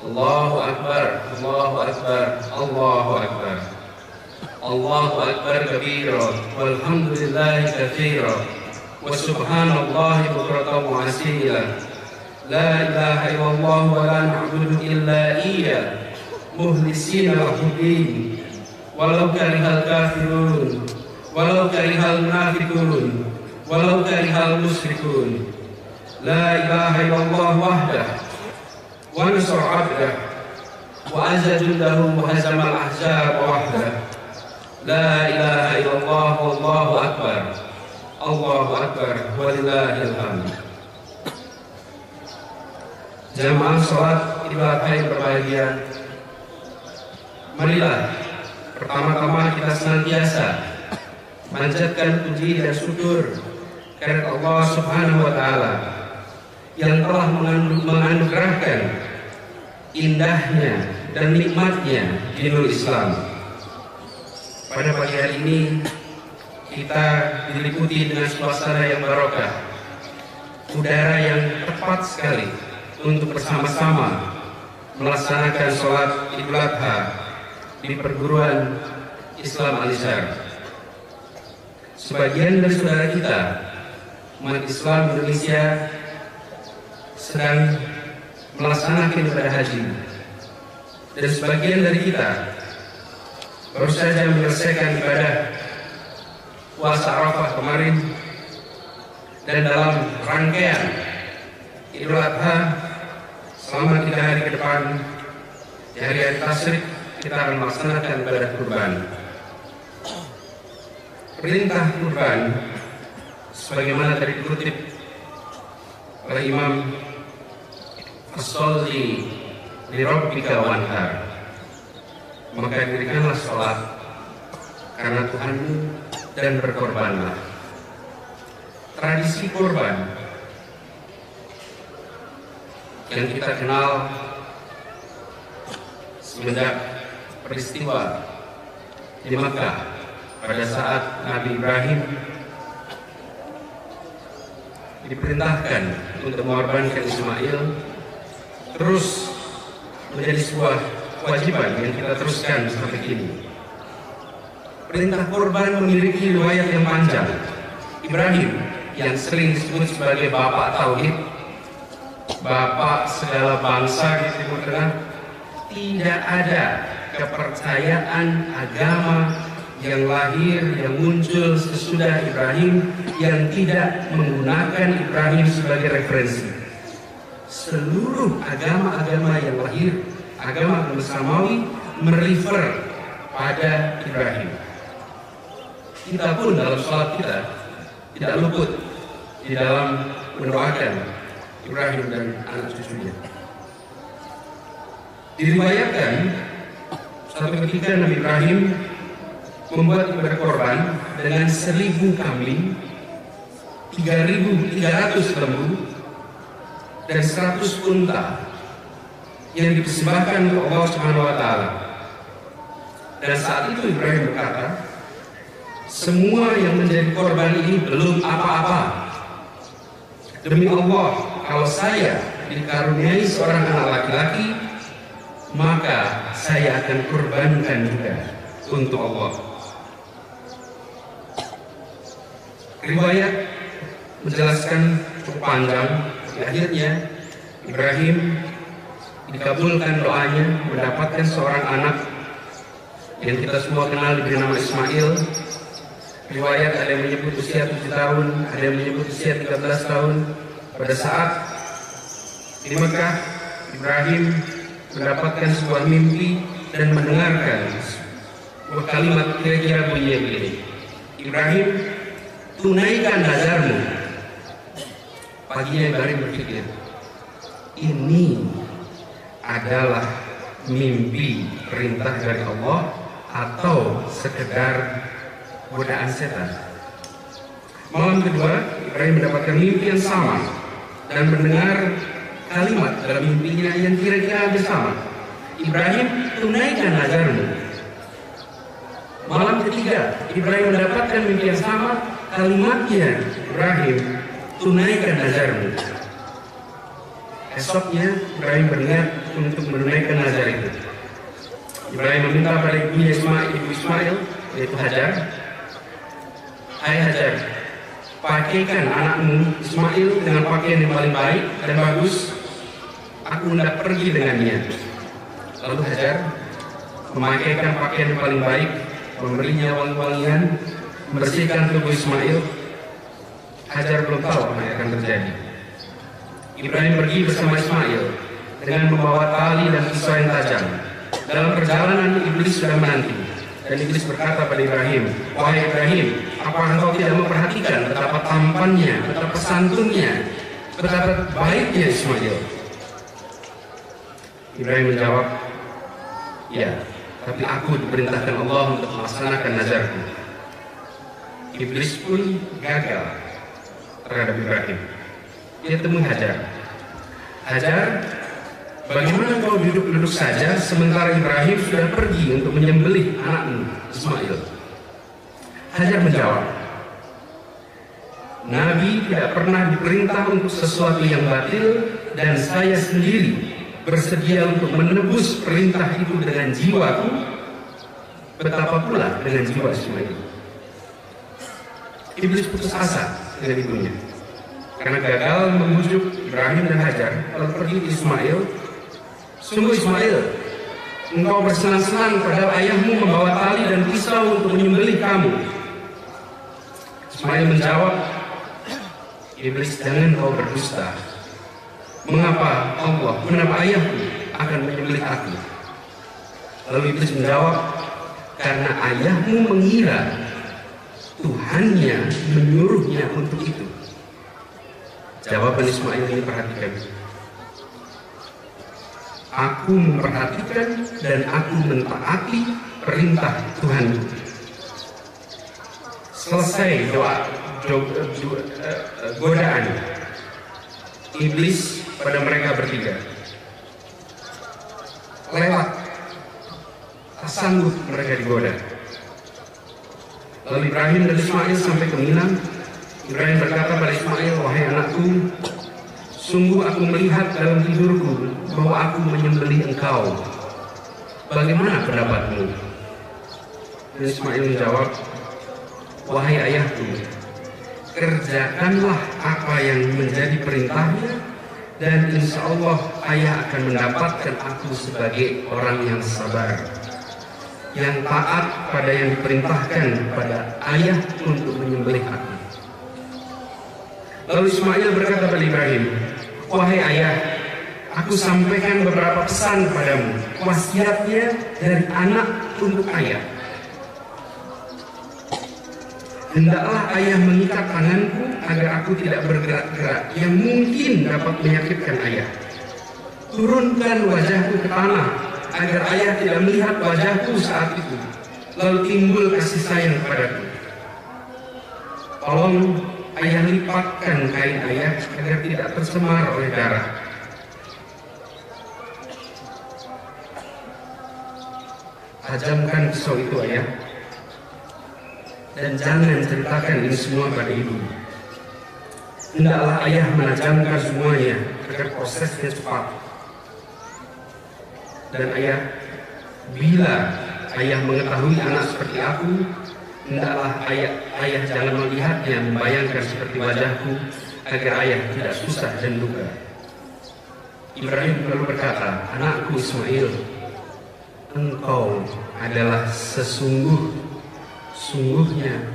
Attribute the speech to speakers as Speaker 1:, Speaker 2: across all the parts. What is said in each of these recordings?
Speaker 1: Allahu Akbar, Allahu Akbar, Allahu Akbar. Allahu Akbar kabira, walhamdulillahi katsira, wa subhanallahi bukratan wa asila. La ilaha illallah wa la na'budu illa iyyah, mukhlisina lahu-d-din, walau karihal kafirun, walau karihal munafiqun, walau karihal musyrikun. La ilaha illallah wahdah, wa nasara 'abdah, wa azza jundahu wa hazamal ahzab wahdah. La ilaha illallah wallahu akbar. Allahu akbar walillahil hamd. Jamaah salat Idul Adha yang berbahagia, marilah pertama-tama kita senantiasa manjatkan puji dan syukur kepada Allah Subhanahu wa taala yang telah menganugerahkan indahnya dan nikmatnya dinul Islam. Pada pagi hari ini kita diliputi dengan suasana yang barokah, udara yang tepat sekali untuk bersama-sama melaksanakan sholat Idul Adha di perguruan Islam Al-Azhar. Sebagian dari saudara kita umat Islam Indonesia sedang melaksanakan ibadah haji, dan sebagian dari kita baru saja menyelesaikan ibadah puasa Arafah kemarin, dan dalam rangkaian Idul Adha selama 3 hari ke depan, di hari-hari tasyrik kita akan melaksanakan ibadah kurban. Perintah kurban sebagaimana tadi dikutip oleh Imam As-Sholli li Rabbika wanhar, maka dirikanlah sholat karena Tuhanmu dan berkorbanlah. Tradisi kurban yang kita kenal semenjak peristiwa di Makkah pada saat Nabi Ibrahim diperintahkan untuk mengorbankan Ismail, terus menjadi sebuah kewajiban yang kita teruskan sampai kini. Perintah kurban memiliki riwayat yang panjang. Ibrahim yang sering disebut sebagai bapak tauhid, bapak segala bangsa di Timur Tengah, tidak ada kepercayaan agama yang lahir, yang muncul sesudah Ibrahim yang tidak menggunakan Ibrahim sebagai referensi. Seluruh agama-agama yang lahir, agama samawi, merefer pada Ibrahim. Kita pun dalam sholat kita tidak luput di dalam mendoakan Ibrahim dan anak cucunya. Diriwayatkan suatu ketika Nabi Ibrahim membuat ibadah korban dengan 1000 kambing, 3.300 lembu, dan 100 unta yang dipersembahkan untuk Allah Subhanahu wa taala. Dan saat itu Ibrahim berkata, semua yang menjadi korban ini belum apa-apa. Demi Allah, kalau saya dikaruniai seorang anak laki-laki, maka saya akan kurbankan juga untuk Allah. Riwayat menjelaskan cukup panjang. Di akhirnya Ibrahim dikabulkan doanya, mendapatkan seorang anak yang kita semua kenal diberi nama Ismail. Riwayat ada yang menyebut usia 7 tahun, ada yang menyebut usia 13 tahun. Pada saat di Mekah, Ibrahim mendapatkan sebuah mimpi dan mendengarkan sebuah kalimat kira-kira bunyinya begini: Ibrahim, tunaikan nazarmu. Paginya Ibrahim berpikir, ini adalah mimpi perintah dari Allah atau sekedar godaan setan. Malam kedua, Ibrahim mendapatkan mimpi yang sama dan mendengar kalimat dalam mimpinya yang kira-kira hampir sama. Ibrahim, tunaikan nazarmu. Malam ketiga, Ibrahim mendapatkan mimpi yang sama, kalimatnya Ibrahim, tunaikan nazarmu. Esoknya Ibrahim berniat untuk menunaikan nazar itu. Ibrahim meminta pada ibu Ismail, yaitu Hajar, "Hai Hajar, pakaikan anakmu Ismail dengan pakaian yang paling baik dan bagus. Aku hendak pergi dengannya." Lalu Hajar memakaikan pakaian yang paling baik, memberinya wangi-wangian, membersihkan tubuh Ismail. Hajar belum tahu apa yang akan terjadi. Ibrahim pergi bersama Ismail dengan membawa tali dan pisau yang tajam. Dalam perjalanan iblis sudah menanti, dan iblis berkata pada Ibrahim, "Wahai Ibrahim, apakah engkau tidak memperhatikan betapa tampannya, betapa santunnya, betapa baiknya Ismail?" Ibrahim menjawab, "Ya, tapi aku diperintahkan Allah untuk melaksanakan nazarku." Iblis pun gagal terhadap Ibrahim. Dia temui Hajar. "Hajar, bagaimana kau duduk-duduk saja sementara Ibrahim sudah pergi untuk menyembelih anakmu Ismail?" Hajar menjawab, "Nabi tidak pernah diperintah untuk sesuatu yang batil, dan saya sendiri bersedia untuk menebus perintah itu dengan jiwaku, betapa pula dengan jiwa Ismail." Iblis putus asa dengan ibunya karena gagal membujuk Ibrahim dan Hajar, lalu pergi ke Ismail. "Sungguh Ismail, engkau bersenang-senang padahal ayahmu membawa tali dan pisau untuk menyembelih kamu." Ismail menjawab, "Iblis, jangan kau berdusta. Kenapa ayahku akan menyembelih aku?" Lalu Iblis menjawab, "Karena ayahmu mengira Tuhannya menyuruhnya untuk itu." Jawaban Ismail ini perhatikan. "Aku memperhatikan dan aku mentaati perintah Tuhan." Selesai godaan iblis pada mereka bertiga. Lewat, tak sanggup mereka digoda. Lalu Ibrahim dan Ismail sampai ke Mina. Ibrahim berkata pada Ismail, "Wahai anakku, sungguh aku melihat dalam tidurku bahwa aku menyembelih engkau. Bagaimana pendapatmu?" Dan Ismail menjawab, "Wahai ayahku, kerjakanlah apa yang menjadi perintahnya, dan insya Allah ayah akan mendapatkan aku sebagai orang yang sabar, yang taat pada yang diperintahkan pada ayah untuk menyembelih aku." Lalu Ismail berkata pada Ibrahim, "Wahai ayah, aku sampaikan beberapa pesan padamu, wasiatnya dari anak untuk ayah. Hendaklah ayah mengikat tanganku agar aku tidak bergerak-gerak yang mungkin dapat menyakitkan ayah. Turunkan wajahku ke tanah agar ayah tidak melihat wajahku saat itu, lalu timbul kasih sayang kepadaku. Tolong ayah lipatkan kain ayah agar tidak tercemar oleh darah. Tajamkan pisau itu ayah, dan jangan ceritakan ini semua pada ibu. Hendaklah ayah menajamkan semuanya agar prosesnya cepat. Dan ayah, bila ayah mengetahui anak seperti aku, hendaklah ayah jangan melihatnya membayangkan seperti wajahku, agar ayah tidak susah dan duka." Ibrahim lalu berkata, "Anakku Ismail, engkau adalah sesungguhnya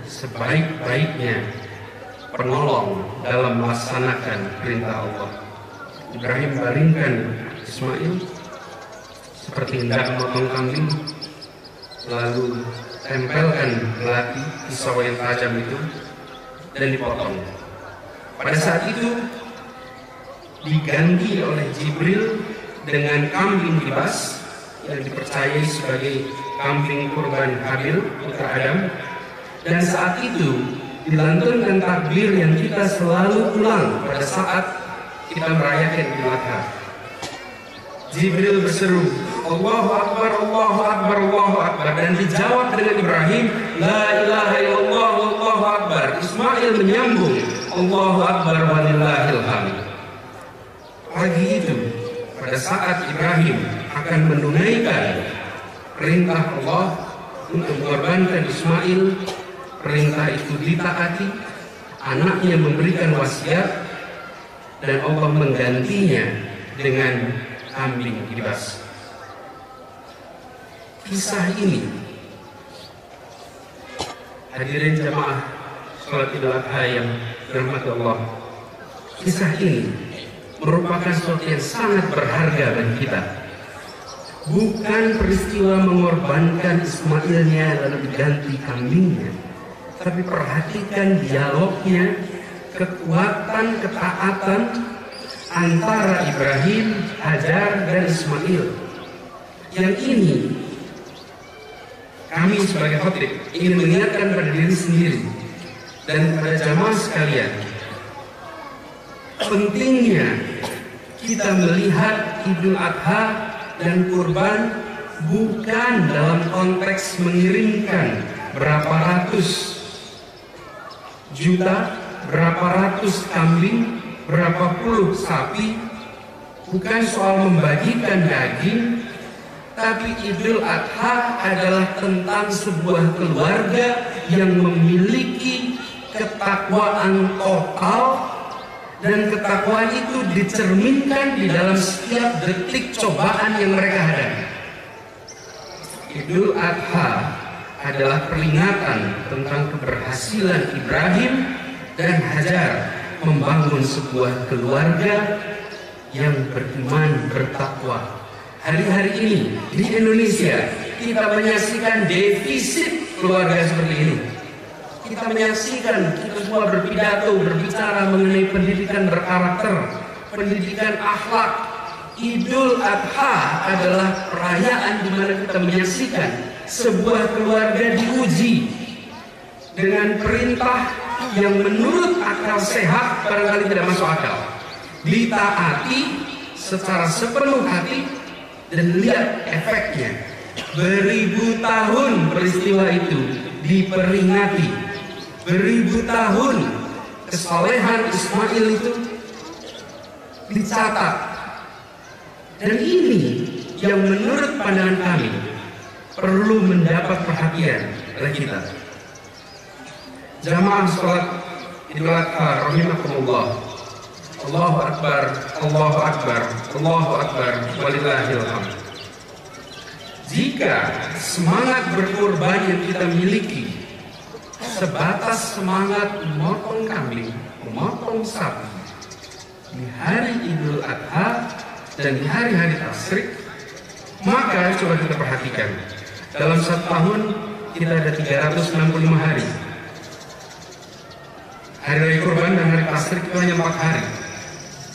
Speaker 1: sebaik-baiknya penolong dalam melaksanakan perintah Allah." Ibrahim baringkan Ismail seperti hendak memotong kambing, lalu tempelkan belati pisau yang tajam itu dan dipotong. Pada saat itu diganti oleh Jibril dengan kambing kibas yang dipercayai sebagai kambing kurban Habil putra Adam, dan saat itu dilantunkan takbir yang kita selalu ulang pada saat kita merayakan Idul Adha. Jibril berseru, "Allahu Akbar, Allahu Akbar, Allahu Akbar," dan dijawab dengan Ibrahim, "La ilaha illallah, Allahu Akbar." Ismail menyambung, "Allahu Akbar walillahil hamd." Pagi itu, pada pada saat Ibrahim akan menunaikan perintah Allah untuk mengorbankan Ismail, perintah itu ditaati, anaknya memberikan wasiat, dan Allah menggantinya dengan kambing kibas. Kisah ini, hadirin jamaah sholat Idul Adha yang dirahmati Allah, kisah ini merupakan sesuatu yang sangat berharga bagi kita. Bukan peristiwa mengorbankan Ismailnya lalu diganti kambingnya, tapi perhatikan dialognya, kekuatan ketaatan antara Ibrahim, Hajar, dan Ismail. Yang ini kami sebagai khotib ingin mengingatkan pada diri sendiri dan pada jamaah sekalian, pentingnya kita melihat Idul Adha dan kurban bukan dalam konteks mengirimkan berapa ratus juta, berapa ratus kambing, berapa puluh sapi, bukan soal membagikan daging, tapi Idul Adha adalah tentang sebuah keluarga yang memiliki ketakwaan total, dan ketakwaan itu dicerminkan di dalam setiap detik cobaan yang mereka hadapi. Idul Adha adalah peringatan tentang keberhasilan Ibrahim dan Hajar membangun sebuah keluarga yang beriman, bertakwa. Hari-hari ini di Indonesia kita menyaksikan defisit keluarga seperti ini. Kita menyaksikan kita semua berpidato, berbicara mengenai pendidikan berkarakter, pendidikan akhlak. Idul Adha adalah perayaan di mana kita menyaksikan sebuah keluarga diuji dengan perintah yang menurut akal sehat barangkali tidak masuk akal, ditaati secara sepenuh hati, dan lihat efeknya. Beribu tahun peristiwa itu diperingati. Beribu tahun kesolehan Ismail itu dicatat. Dan ini yang menurut pandangan kami perlu mendapat perhatian oleh kita. Jamaah sholat Idul Adha rahimakumullah. Allahu Akbar, Allahu Akbar, Allahu Akbar, walillahil hamd. Jika semangat berkorban yang kita miliki sebatas semangat memotong kambing, memotong sapi di hari Idul Adha dan di hari-hari tasyrik, maka coba kita perhatikan, dalam satu tahun kita ada 365 hari. Hari raya kurban dan hari tasyrik itu hanya 4 hari.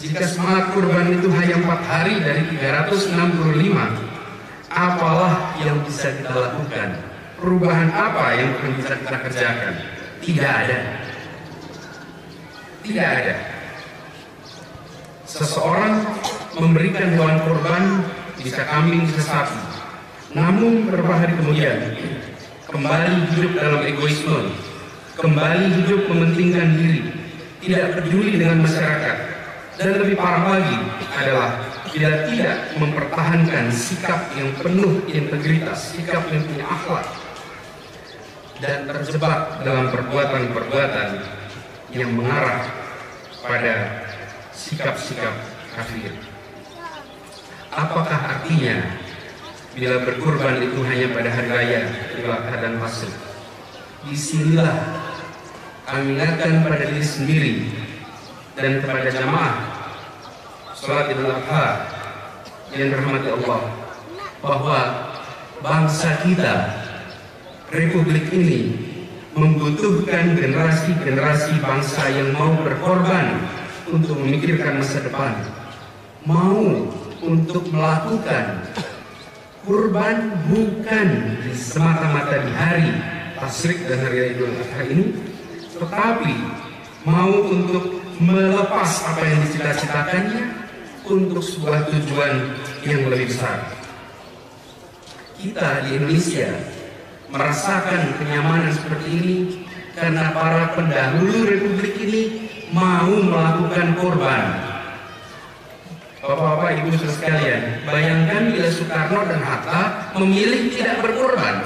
Speaker 1: Jika semangat kurban itu hanya 4 hari dari 365, apalah yang bisa kita lakukan? Perubahan apa yang bisa kita kerjakan? Tidak ada. Tidak ada. Seseorang memberikan hewan kurban, bisa kambing, bisa sapi. Namun beberapa hari kemudian kembali hidup dalam egoisme, kembali hidup mementingkan diri, tidak peduli dengan masyarakat. Dan lebih parah lagi adalah bila tidak mempertahankan sikap yang penuh integritas, sikap yang punya akhlak, dan terjebak dalam perbuatan-perbuatan yang mengarah pada sikap-sikap kafir. Apakah artinya bila berkurban itu hanya pada hari raya Idul Adha dan tasyrik? Disinilah kami ingatkan pada diri sendiri dan kepada jamaah sholat Idul Adha yang dirahmati Allah, bahwa bangsa kita, republik ini membutuhkan generasi-generasi bangsa yang mau berkorban untuk memikirkan masa depan, mau untuk melakukan kurban bukan semata-mata di hari tasyrik dan hari Idul Adha ini, tetapi mau untuk melepas apa yang dicita-citakannya untuk sebuah tujuan yang lebih besar. Kita di Indonesia merasakan kenyamanan seperti ini karena para pendahulu republik ini mau melakukan korban. Bapak-bapak, ibu sekalian, bayangkan bila Soekarno dan Hatta memilih tidak berkorban.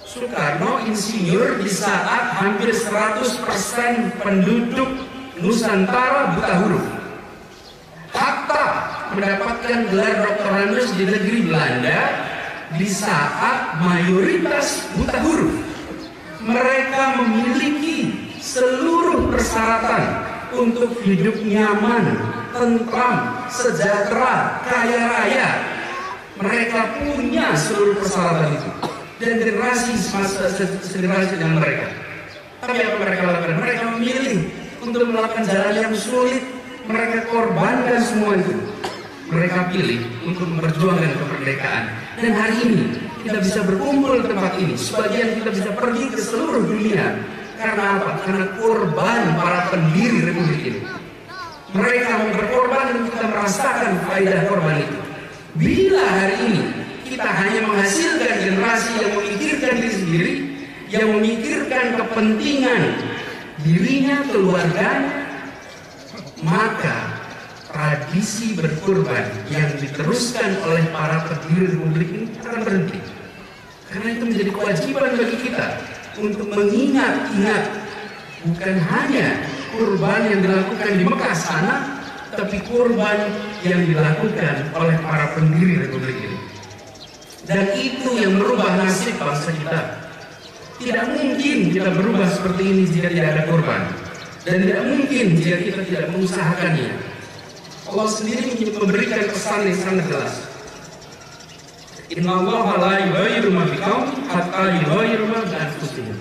Speaker 1: Soekarno insinyur di saat hampir 100% penduduk Nusantara buta huruf. Hatta mendapatkan gelar doktorandus di negeri Belanda di saat mayoritas buta huruf. Mereka memiliki seluruh persyaratan untuk hidup nyaman, tentram, sejahtera, kaya raya. Mereka punya seluruh persyaratan itu. Dan generasi dengan mereka. Tapi apa mereka lakukan? Mereka memilih untuk melakukan jalan yang sulit. Mereka korbankan semua itu. Mereka pilih untuk memperjuangkan kemerdekaan. Dan hari ini kita bisa berkumpul di tempat ini. Sebagian kita bisa pergi ke seluruh dunia. Karena apa? Karena korban para pendiri Republik ini. Mereka mau berkorban dan kita merasakan faedah korban itu. Bila hari ini kita hanya menghasilkan generasi yang memikirkan diri sendiri, yang memikirkan kepentingan dirinya, keluarganya, maka tradisi berkorban yang diteruskan oleh para pendiri Republik ini akan berhenti. Karena itu menjadi kewajiban bagi kita untuk mengingat-ingat bukan hanya kurban yang dilakukan di Mekah sana, tapi kurban yang dilakukan oleh para pendiri Republik ini. Dan itu yang merubah nasib bangsa kita. Tidak mungkin kita berubah seperti ini jika tidak ada korban. Dan tidak mungkin jika kita tidak mengusahakannya. Allah sendiri memberikan pesan yang sangat jelas. Inna Allah la yughayyiru ma biqaumin hatta yughayyiru ma bi anfusihim.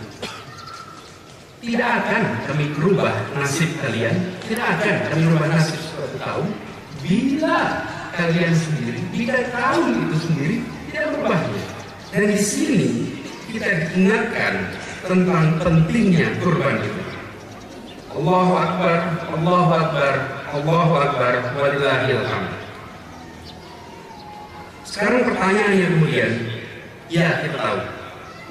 Speaker 1: Tidak akan kami merubah nasib kalian, tidak akan kami merubah nasib suatu kaum bila kalian sendiri, bila kaum itu sendiri tidak berubahnya. Dan di sini kita diingatkan tentang pentingnya kurban itu. Allahu Akbar, Allahu Akbar, Allahu Akbar, walillahil hamd. Sekarang pertanyaannya kemudian, ya kita tahu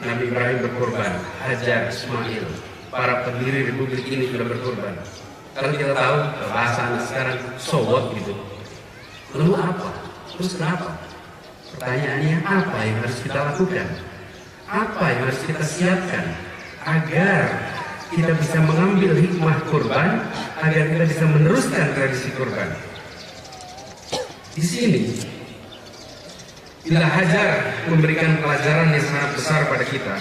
Speaker 1: Nabi Ibrahim berkorban, Hajar, Ismail, para pendiri Republik ini sudah berkorban. Kalau kita tahu bahasa anak sekarang sowot gitu. Lalu apa? Terus kenapa? Pertanyaannya, apa yang harus kita lakukan? Apa yang harus kita siapkan agar kita bisa mengambil hikmah kurban, agar kita bisa meneruskan tradisi kurban? Di sini, bila Hajar memberikan pelajaran yang sangat besar pada kita,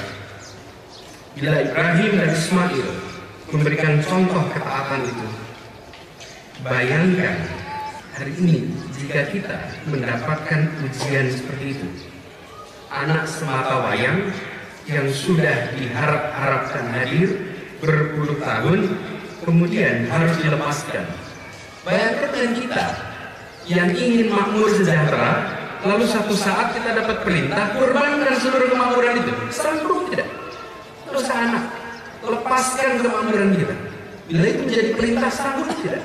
Speaker 1: bila Ibrahim dan Ismail memberikan contoh ketaatan itu, bayangkan hari ini jika kita mendapatkan ujian seperti itu. Anak semata wayang yang sudah diharap-harapkan hadir berpuluh tahun, kemudian harus dilepaskan. Bayangkan dengan kita yang ingin makmur sejahtera, lalu satu saat kita dapat perintah kurbankan seluruh kemakmuran itu. Sanggup tidak? Terus anak, lepaskan kemakmuran kita. Bila itu menjadi perintah, sanggup tidak?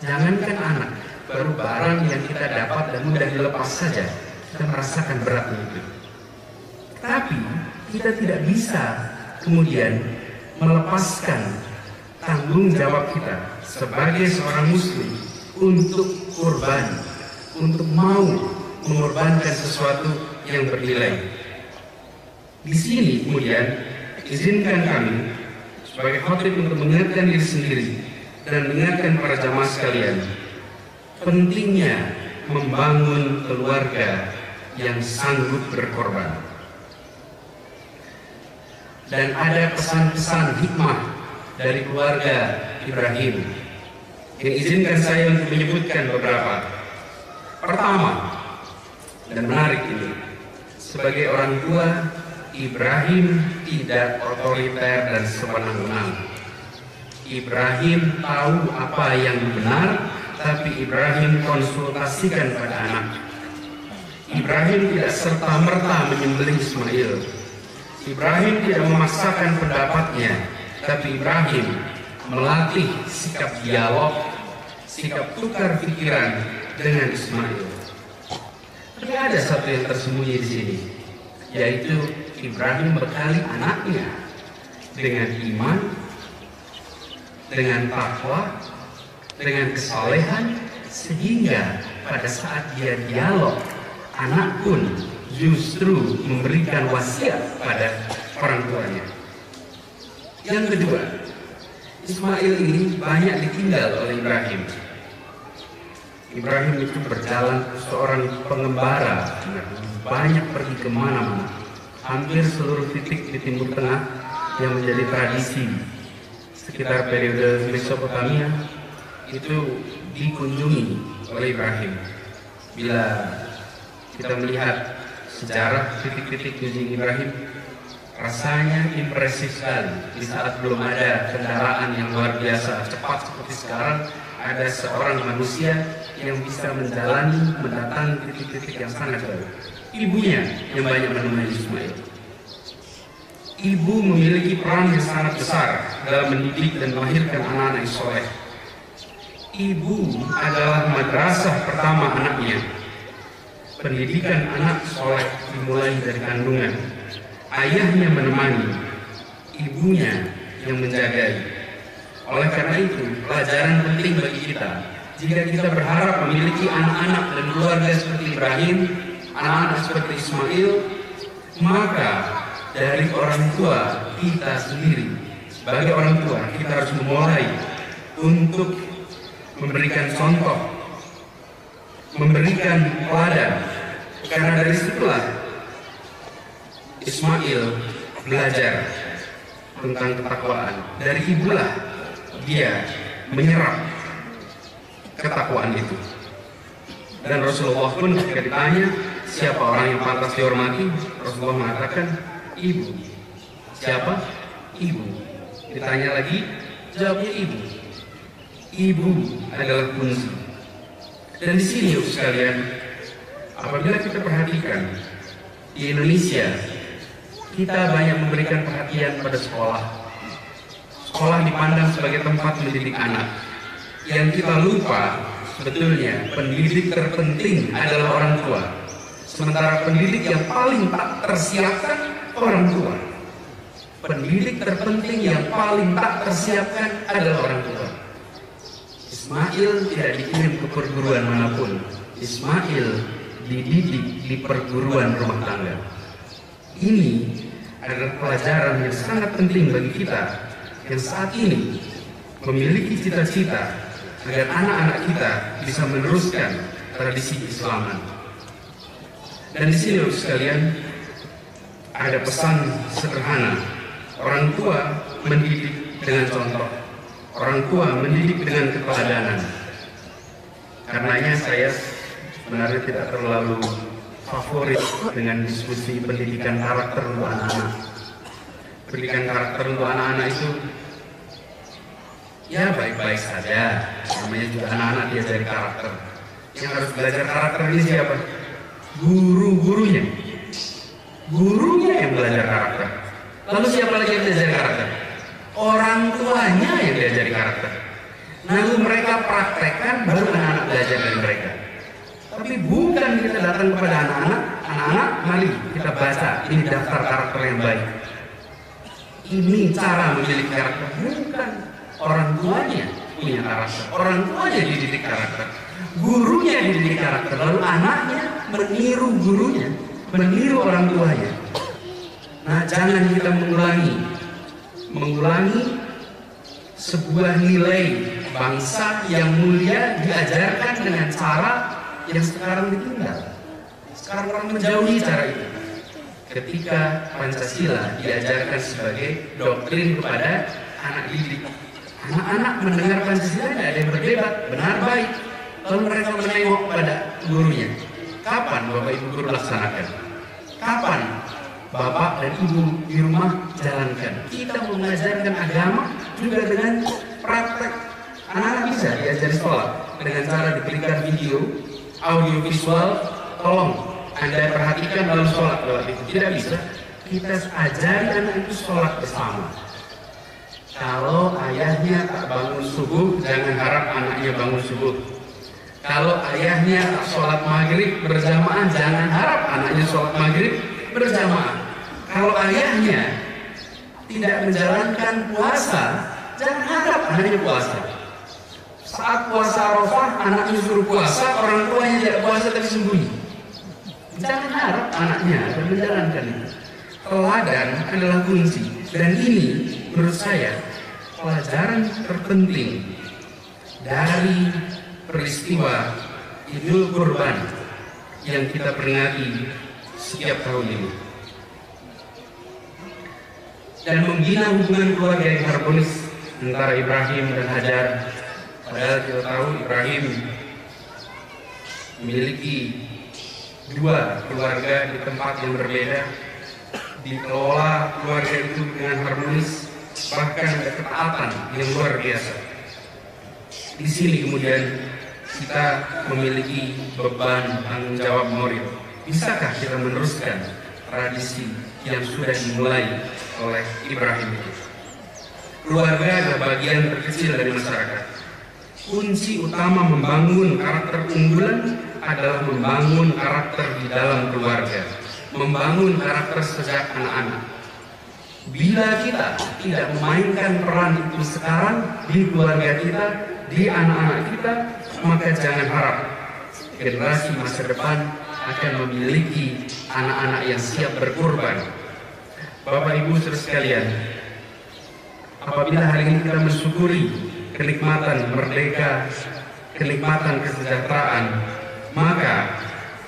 Speaker 1: Jangankan anak, baru barang yang kita dapat dan mudah dilepas saja, kita merasakan beratnya itu. Tapi kita tidak bisa kemudian melepaskan tanggung jawab kita sebagai seorang muslim untuk kurban, untuk mau mengorbankan sesuatu yang bernilai. Di sini kemudian izinkan kami sebagai khatib untuk mengingatkan diri sendiri dan mengingatkan para jamaah sekalian pentingnya membangun keluarga yang sanggup berkorban. Dan ada pesan-pesan hikmah dari keluarga Ibrahim yang izinkan saya untuk menyebutkan beberapa. Pertama, dan menarik ini, sebagai orang tua, Ibrahim tidak otoriter dan sewenang-wenang. Ibrahim tahu apa yang benar, tapi Ibrahim konsultasikan pada anak. Ibrahim tidak serta-merta menyembelih Ismail. Ibrahim tidak memaksakan pendapatnya, tapi Ibrahim melatih sikap dialog, sikap tukar pikiran dengan Ismail. Tapi ada satu yang tersembunyi di sini, yaitu Ibrahim bekali anaknya dengan iman, dengan takwa, dengan kesolehan, sehingga pada saat dia dialog, anak pun justru memberikan wasiat pada orang tuanya. Yang kedua, Ismail ini banyak ditinggal oleh Ibrahim. Ibrahim itu berjalan seorang pengembara, banyak pergi kemana-mana. Hampir seluruh titik di Timur Tengah yang menjadi tradisi sekitar periode Mesopotamia itu dikunjungi oleh Ibrahim. Bila kita melihat sejarah titik-titik kunjungan Ibrahim, rasanya impresif sekali. Di saat belum ada kendaraan yang luar biasa cepat seperti sekarang, ada seorang manusia yang bisa mendatangi titik-titik yang sangat jauh. Ibunya yang banyak menemani Ismail. Ibu memiliki peran yang sangat besar dalam mendidik dan melahirkan anak-anak yang soleh. Ibu adalah madrasah pertama anaknya. Pendidikan anak soleh dimulai dari kandungan. Ayahnya menemani, ibunya yang menjagai. Oleh karena itu, pelajaran penting bagi kita. Jika kita berharap memiliki anak-anak dan keluarga seperti Ibrahim, anak-anak seperti Ismail, maka dari orang tua kita sendiri, sebagai orang tua, kita harus memulai untuk memberikan contoh, memberikan teladan. Karena dari situlah Ismail belajar tentang ketakwaan. Dari ibulah dia menyerap ketakwaan itu. Dan Rasulullah pun ketika ditanya siapa orang yang pantas dihormati, Rasulullah mengatakan ibu. Siapa? Ibu. Ditanya lagi, jawabnya ibu. Ibu adalah kunci. Dan di sini sekalian, apabila kita perhatikan di Indonesia, kita banyak memberikan perhatian pada sekolah. Sekolah dipandang sebagai tempat mendidik anak. Yang kita lupa, sebetulnya pendidik terpenting adalah orang tua. Sementara pendidik yang paling tak tersiapkan, orang tua. Pendidik terpenting yang paling tak tersiapkan adalah orang tua. Ismail tidak dikirim ke perguruan manapun. Ismail dididik di perguruan rumah tangga. Ini adalah pelajaran yang sangat penting bagi kita yang saat ini memiliki cita-cita agar anak-anak kita bisa meneruskan tradisi keislaman. Dan di sini sekalian ada pesan sederhana. Orang tua mendidik dengan contoh. Orang tua mendidik dengan keteladanan. Karenanya saya sebenarnya tidak terlalu favorit dengan diskusi pendidikan karakter untuk anak-anak. Pendidikan karakter untuk anak-anak itu ya baik-baik saja. Namanya juga anak-anak diajari karakter. Yang harus belajar karakter ini siapa? Guru-gurunya. Gurunya yang belajar karakter. Lalu siapa lagi yang diajari karakter? Orang tuanya yang diajari karakter. Lalu mereka praktekkan, baru anak-anak belajar dari mereka. Tapi bukan kita datang kepada anak-anak, anak-anak mari kita baca, ini daftar karakter yang baik. Ini cara memiliki karakter. Bukan orang tuanya punya karakter. Orang tuanya dididik karakter. Gurunya dididik karakter. Lalu anaknya meniru gurunya, meniru orang tuanya. Nah, jangan kita mengulangi sebuah nilai bangsa yang mulia diajarkan dengan cara yang sekarang ditinggal. Sekarang orang menjauhi cara itu. Ketika Pancasila diajarkan sebagai doktrin kepada anak didik, anak-anak mendengar Pancasila tidak ada yang berdebat, benar baik. Lalu mereka menengok pada gurunya. Kapan Bapak Ibu guru laksanakan? Kapan Bapak dan Ibu di rumah jalankan? Kita mengajarkan agama juga dengan praktek. Anak-anak bisa diajari sholat dengan cara diberikan video, audio visual. Tolong Anda perhatikan dalam sholat lewat itu. Tidak bisa. Kita ajari anak itu sholat bersama. Kalau ayahnya tak bangun subuh, jangan harap anaknya bangun subuh. Kalau ayahnya tak sholat maghrib berjamaah, jangan harap anaknya sholat maghrib berjamaah. Kalau ayahnya tidak menjalankan puasa, jangan harap anaknya puasa. Saat puasa Arafah, anaknya suruh puasa, orang tuanya tidak puasa tapi sembunyi. Jangan harap anaknya akan menjalankan itu. Teladan adalah kunci. Dan ini menurut saya pelajaran terpenting dari peristiwa Idul Kurban yang kita peringati setiap tahun ini. Dan membina hubungan keluarga yang harmonis antara Ibrahim dan Hajar. Padahal kita tahu Ibrahim memiliki dua keluarga di tempat yang berbeda, dikelola keluarga itu dengan harmonis, bahkan ada ketaatan yang luar biasa. Di sini kemudian kita memiliki beban tanggung jawab moral. Bisakah kita meneruskan tradisi yang sudah dimulai oleh Ibrahim itu? Keluarga adalah bagian terkecil dari masyarakat. Kunci utama membangun karakter unggulan adalah membangun karakter di dalam keluarga, membangun karakter sejak anak-anak. Bila kita tidak memainkan peran itu sekarang di keluarga kita, di anak-anak kita, maka jangan harap generasi masa depan akan memiliki anak-anak yang siap berkorban. Bapak Ibu saudara sekalian, apabila hari ini kita mensyukuri kenikmatan merdeka, kenikmatan kesejahteraan, maka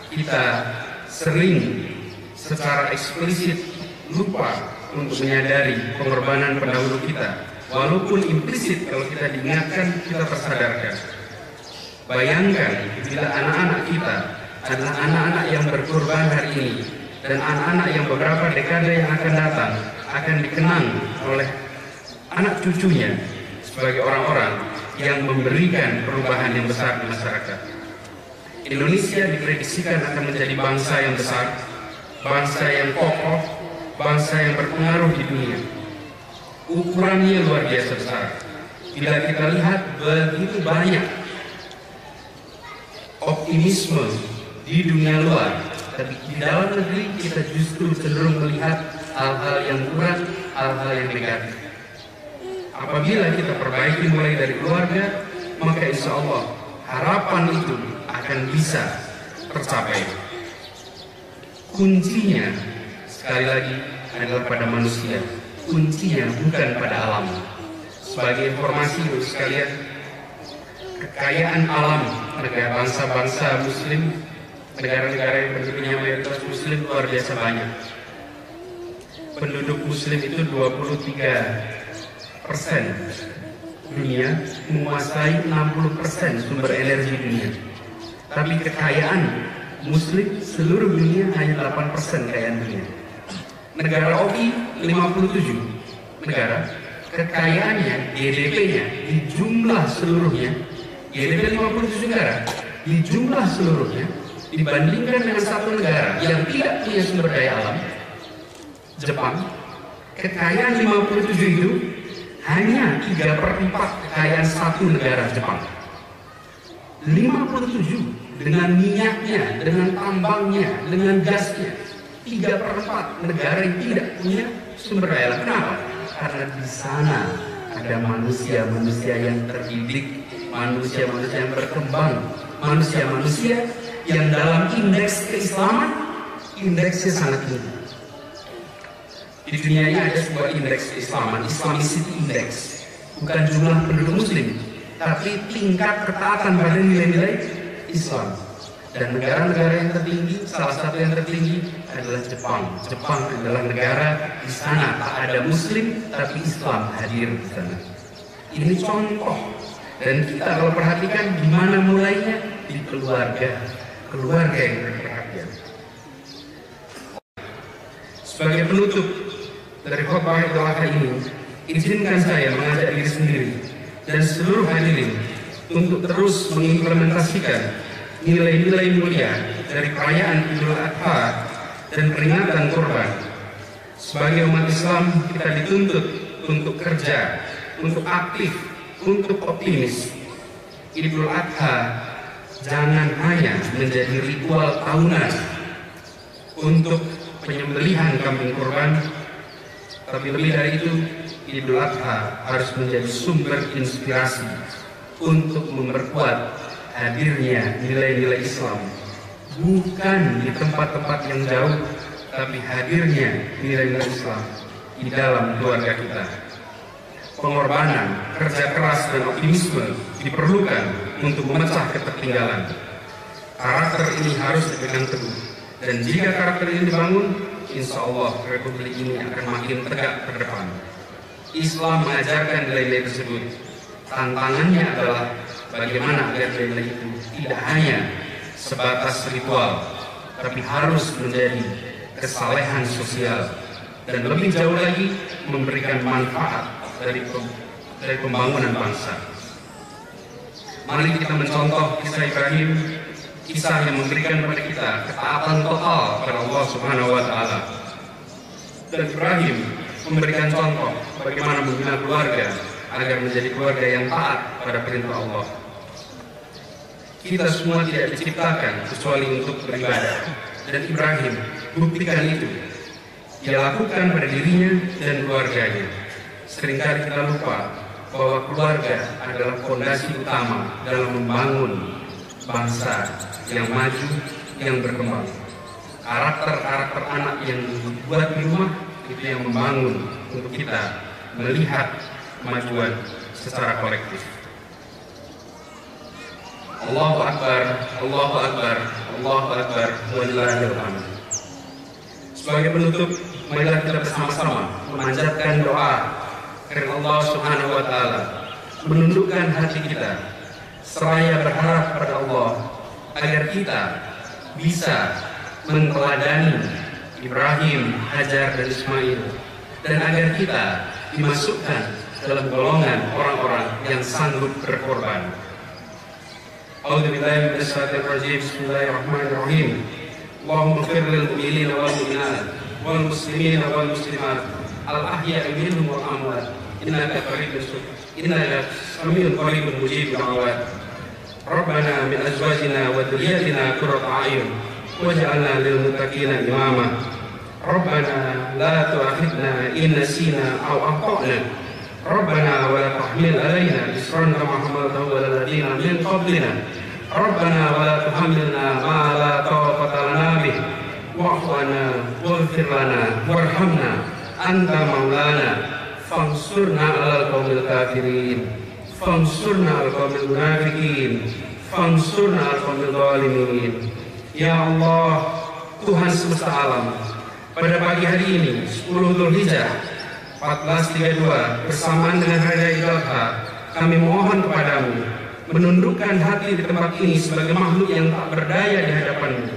Speaker 1: kita sering secara eksplisit lupa untuk menyadari pengorbanan pendahulu kita. Walaupun implisit kalau kita diingatkan, kita tersadarkan. Bayangkan bila anak-anak kita adalah anak-anak yang berkorban hari ini, dan anak-anak yang beberapa dekade yang akan datang akan dikenang oleh anak cucunya sebagai orang-orang yang memberikan perubahan yang besar di masyarakat. Indonesia diprediksikan akan menjadi bangsa yang besar, bangsa yang kokoh, bangsa yang berpengaruh di dunia. Ukurannya luar biasa besar. Bila kita lihat begitu banyak optimisme di dunia luar, tapi di dalam negeri kita justru cenderung melihat hal-hal yang kurang, hal-hal yang negatif. Apabila kita perbaiki mulai dari keluarga, maka insya Allah harapan itu akan bisa tercapai. Kuncinya sekali lagi adalah pada manusia. Kuncinya bukan pada alam. Sebagai informasi untuk sekalian, kekayaan alam negara bangsa-bangsa Muslim, negara-negara yang penduduknya mayoritas Muslim luar biasa banyak. Penduduk Muslim itu 23% dunia, menguasai 60% sumber energi dunia. Tapi kekayaan Muslim seluruh dunia hanya 8% kekayaan dunia. Negara OI 57 negara, kekayaannya, GDP-nya di jumlah seluruhnya, GDP 57 negara di jumlah seluruhnya dibandingkan dengan satu negara yang tidak punya sumber daya alam, Jepang, kekayaan 57 itu hanya 3/4 kekayaan satu negara, Jepang. 57 dengan minyaknya, dengan tambangnya, dengan gasnya. 3/4 negara yang tidak punya sumber daya alam. Kenapa? Karena di sana ada manusia-manusia yang terdidik, manusia-manusia yang berkembang, manusia-manusia yang dalam indeks keislaman, indeksnya sangat tinggi. Di dunia ini ada sebuah indeks keislaman, Islamicity Index. Bukan jumlah penduduk Muslim, tapi tingkat ketaatan pada nilai-nilai Islam. Dan negara-negara yang tertinggi, salah satu yang tertinggi adalah Jepang. Jepang adalah negara di sana tak ada Muslim, tapi Islam hadir di sana. Ini contoh. Dan kita kalau perhatikan di mana mulainya, di keluarga. Keluarga yang berperhatian. Sebagai penutup dari khutbah Idul Adha ini, izinkan saya mengajak diri sendiri dan seluruh hadirin untuk terus mengimplementasikan nilai-nilai mulia dari perayaan Idul Adha dan peringatan Kurban. Sebagai umat Islam, kita dituntut untuk kerja, untuk aktif, untuk optimis. Idul Adha jangan hanya menjadi ritual tahunan untuk penyembelihan kambing kurban, tapi lebih dari itu, Idul Adha harus menjadi sumber inspirasi untuk memperkuat hadirnya nilai-nilai Islam, bukan di tempat-tempat yang jauh, tapi hadirnya nilai-nilai Islam di dalam keluarga kita. Pengorbanan, kerja keras, dan optimisme diperlukan untuk memecah ketertinggalan. Karakter ini harus dipegang teguh, dan jika karakter ini dibangun, insya Allah Republik ini akan makin tegak ke depan. Islam mengajarkan nilai-nilai tersebut. Tantangannya adalah bagaimana agar nilai itu tidak hanya sebatas ritual, tapi harus menjadi kesalehan sosial, dan lebih jauh lagi memberikan manfaat dari pembangunan bangsa. Mari kita mencontoh kisah Ibrahim, kisah yang memberikan kepada kita ketaatan total kepada Allah Subhanahu wa Ta'ala. Dan Ibrahim memberikan contoh bagaimana membina keluarga agar menjadi keluarga yang taat pada perintah Allah. Kita semua tidak diciptakan kecuali untuk beribadah, dan Ibrahim buktikan itu. Dia lakukan pada dirinya dan keluarganya. Seringkali kita lupa bahwa keluarga adalah fondasi utama dalam membangun bangsa yang maju, yang berkembang. Karakter-karakter anak yang dibuat di rumah itu yang membangun untuk kita melihat kemajuan secara kolektif. Allahu Akbar, Allahu Akbar, Allahu Akbar, walillahil hamd. Sebagai penutup, marilah kita bersama-sama memanjatkan doa kepada Allah Subhanahu wa Ta'ala, menundukkan hati kita seraya berharap kepada Allah agar kita bisa meneladani Ibrahim, Hajar, dan Ismail, dan agar kita dimasukkan dalam golongan orang-orang yang sanggup berkorban. A'udzubillahi minasyaitonir rajim. Bismillahirrahmanirrahim. Allahumma ighfir lil mu'minina wal mu'minat wal muslimina wal muslimat al-ahya'i minhum wal amwat innaka samii'un qaribun mujibud da'awat. Rabbana min azwajina wa dhurriyyatina qurrata a'yun waj'alna lil muttaqina imama. Rabbana la tu'akhidna in nasina aw akhtana. Rabbana wa la tahmil 'alaina isran kama hamaltahu 'alal ladzina min qablina. Rabbana wa la tuhammilna ma la taqata lana bih wa'fu 'anna waghfir lana warhamna anta maulana fansurna 'alal qaumil kafirin fansurna 'alal qaumil munafiqin fansurna 'alal qaumil zalimin. Ya Allah, Tuhan semesta alam, pada pagi hari ini 10 Dzulhijjah 1432 bersamaan dengan Hari Raya Idul Adha, kami mohon kepadamu menundukkan hati di tempat ini sebagai makhluk yang tak berdaya di hadapanmu.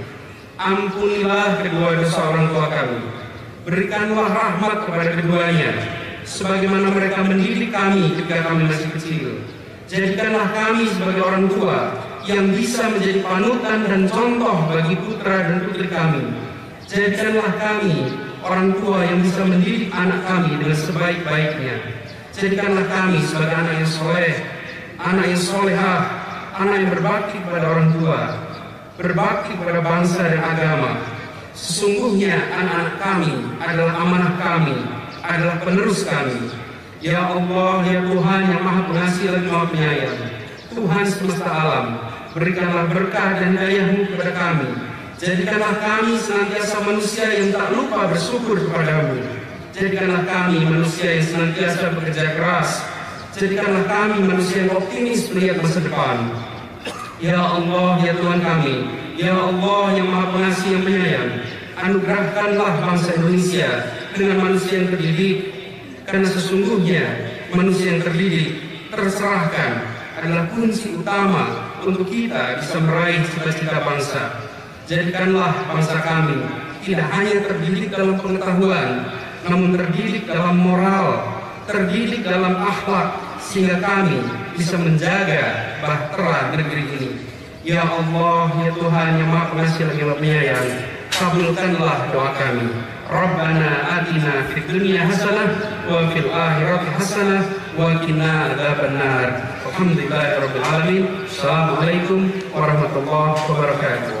Speaker 1: Ampunilah kedua dosa orang tua kami, berikanlah rahmat kepada keduanya sebagaimana mereka mendidik kami ketika kami masih kecil. Jadikanlah kami sebagai orang tua yang bisa menjadi panutan dan contoh bagi putra dan putri kami. Jadikanlah kami orang tua yang bisa mendidik anak kami dengan sebaik-baiknya. Jadikanlah kami sebagai anak yang soleh, anak yang solehah, anak yang berbakti kepada orang tua, berbakti kepada bangsa dan agama. Sesungguhnya anak-anak kami adalah amanah kami, adalah penerus kami. Ya Allah, ya Tuhan yang Maha Pengasih lagi Maha Penyayang, Tuhan semesta alam, berikanlah berkah dan hidayah-Mu kepada kami. Jadikanlah kami senantiasa manusia yang tak lupa bersyukur kepadamu. Jadikanlah kami manusia yang senantiasa bekerja keras. Jadikanlah kami manusia yang optimis melihat masa depan. Ya Allah, ya Tuhan kami, ya Allah yang Maha Pengasih yang penyayang, anugerahkanlah bangsa Indonesia dengan manusia yang terdidik, karena sesungguhnya manusia yang terdidik, terserahkan adalah kunci utama untuk kita bisa meraih cita-cita bangsa. Jadikanlah bangsa kami tidak hanya terdidik dalam pengetahuan, namun terdidik dalam moral, terdidik dalam akhlak, sehingga kami bisa menjaga bahtera negeri ini. Ya Allah, ya Tuhan yang Maha Pengasih lagi Maha Penyayang, kabulkanlah doa kami. Rabbana atina fid dunya hasanah wa fil akhirati hasanah wa qina adzabannar. Alhamdulillahirabbil alamin. Assalamualaikum warahmatullahi wabarakatuh.